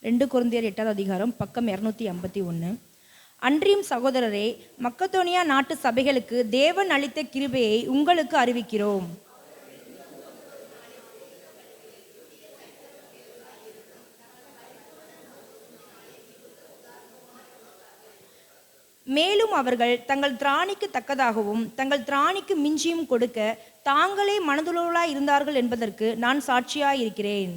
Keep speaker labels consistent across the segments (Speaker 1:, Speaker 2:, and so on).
Speaker 1: 2 கொரிந்தியர் 8வது அதிகாரம் பக்கம் 251. அன்றியும் சகோதரரே, மக்கதோனியா நாட்டு சபைகளுக்கு தேவன் அளித்த கிருபையை உங்களுக்கு அறிவிக்கிறோம். மேலும் அவர்கள் தங்கள் திராணிக்கு தக்கதாகவும் தங்கள் திராணிக்கு மிஞ்சியும் கொடுக்க தாங்களே மனதுள்ளவர்களாய் இருந்தார்கள் என்பதற்கு நான் சாட்சியாயிருக்கிறேன்.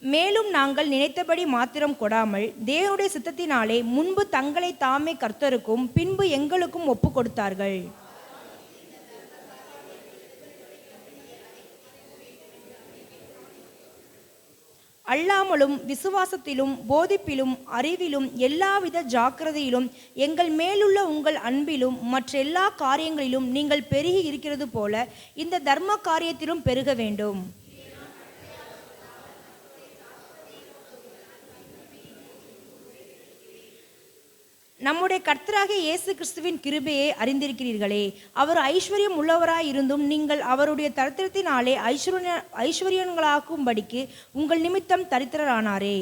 Speaker 1: மேலும் நாங்கள் நினைத்தபடி மாத்திரம் கொடாமல் தேவனுடைய சித்தத்தினாலே முன்பு தங்களை தாமே கர்த்தருக்கும் பின்பு எங்களுக்கும் ஒப்பு கொடுத்தார்கள். அல்லாமலும் விசுவாசத்திலும் போதிப்பிலும் அறிவிலும் எல்லாவித ஜாக்கிரதையிலும் எங்கள் மேலுள்ள உங்கள் அன்பிலும் மற்றெல்லா காரியங்களிலும் நீங்கள் பெருகி இருக்கிறது போல இந்த தர்ம காரியத்திலும் பெருக வேண்டும். நம்முடைய கர்த்தராகிய இயேசு கிறிஸ்துவின் கிருபையை அறிந்திருக்கிறீர்களே. அவர் ஐஸ்வர்யம் உள்ளவராய் இருந்தும் நீங்கள் அவருடைய தரித்திரத்தினாலே ஐஸ்வர்யங்களாக்கும்படிக்கு உங்கள் நிமித்தம் தரித்திரரானாரே.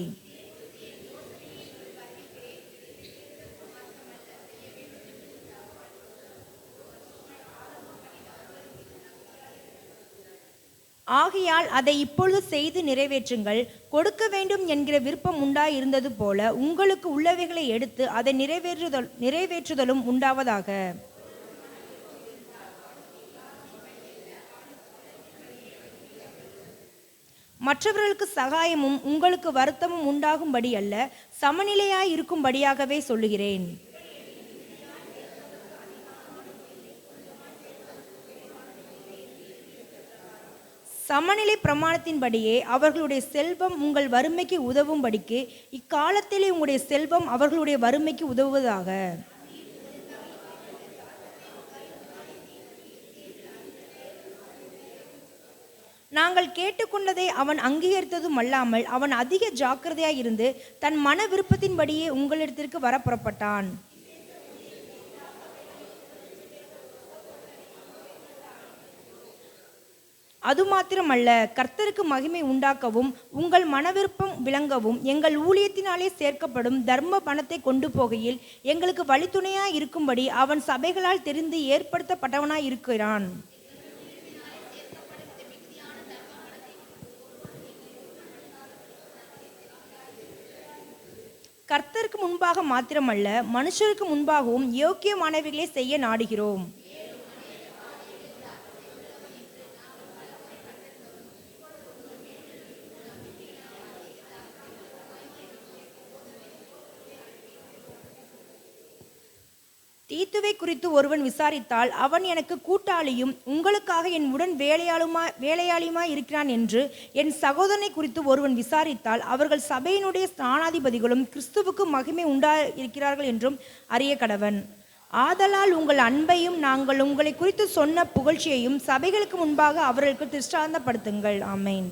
Speaker 1: ஆகையால் அதை இப்பொழுது செய்து நிறைவேற்றுங்கள். கொடுக்க வேண்டும் என்கிற விருப்பம் உண்டாயிருந்தது போல உங்களுக்கு உள்ளவைகளை எடுத்து அதை நிறைவேற்றுதலும் உண்டாவதாக. மற்றவர்களுக்கு சகாயமும் உங்களுக்கு வருத்தமும் உண்டாகும்படி அல்ல, சமநிலையாய் இருக்கும்படியாகவே சொல்லுகிறேன். சமநிலை பிரமாணத்தின்படியே அவர்களுடைய செல்வம் உங்கள் வறுமைக்கு உதவும்படிக்கு இக்காலத்திலே உங்களுடைய செல்வம் அவர்களுடைய வறுமைக்கு உதவுவதாக. நாங்கள் கேட்டுக்கொண்டதை அவன் அங்கீகரித்ததும் அல்லாமல் அவன் அதிக ஜாக்கிரதையாய் இருந்து தன் மன விருப்பத்தின்படியே உங்களிடத்திற்கு வர புறப்பட்டான். அது மாத்திரமல்ல, கர்த்தருக்கு மகிமை உண்டாக்கவும் உங்கள் மனவிருப்பம் விளங்கவும் எங்கள் ஊழியத்தினாலே சேர்க்கப்படும் தர்ம பணத்தை கொண்டு போகையில் எங்களுக்கு வழித்துணையாய் இருக்கும்படி அவன் சபைகளால் தெரிந்து ஏற்படுத்தப்பட்டவனாய் இருக்கிறான். கர்த்தருக்கு முன்பாக மாத்திரமல்ல, மனுஷருக்கு முன்பாகவும் யோக்கியமானவைகளை செய்ய நாடுகிறோம். தீத்துவை குறித்து ஒருவன் விசாரித்தால் அவன் எனக்கு கூட்டாளியும் உங்களுக்காக என் உடன் வேலையாளியுமாய் இருக்கிறான் என்று, என் சகோதரனை குறித்து ஒருவன் விசாரித்தால் அவர்கள் சபையினுடைய ஸ்தானாதிபதிகளும் கிறிஸ்துவுக்கு மகிமை உண்டாயிருக்கிறார்கள் என்றும் அறிய கடவன். ஆதலால் உங்கள் அன்பையும் நாங்கள் உங்களை குறித்து சொன்ன புகழ்ச்சியையும் சபைகளுக்கு முன்பாக அவர்களுக்கு திருஷ்டாந்தப்படுத்துங்கள். ஆமென்.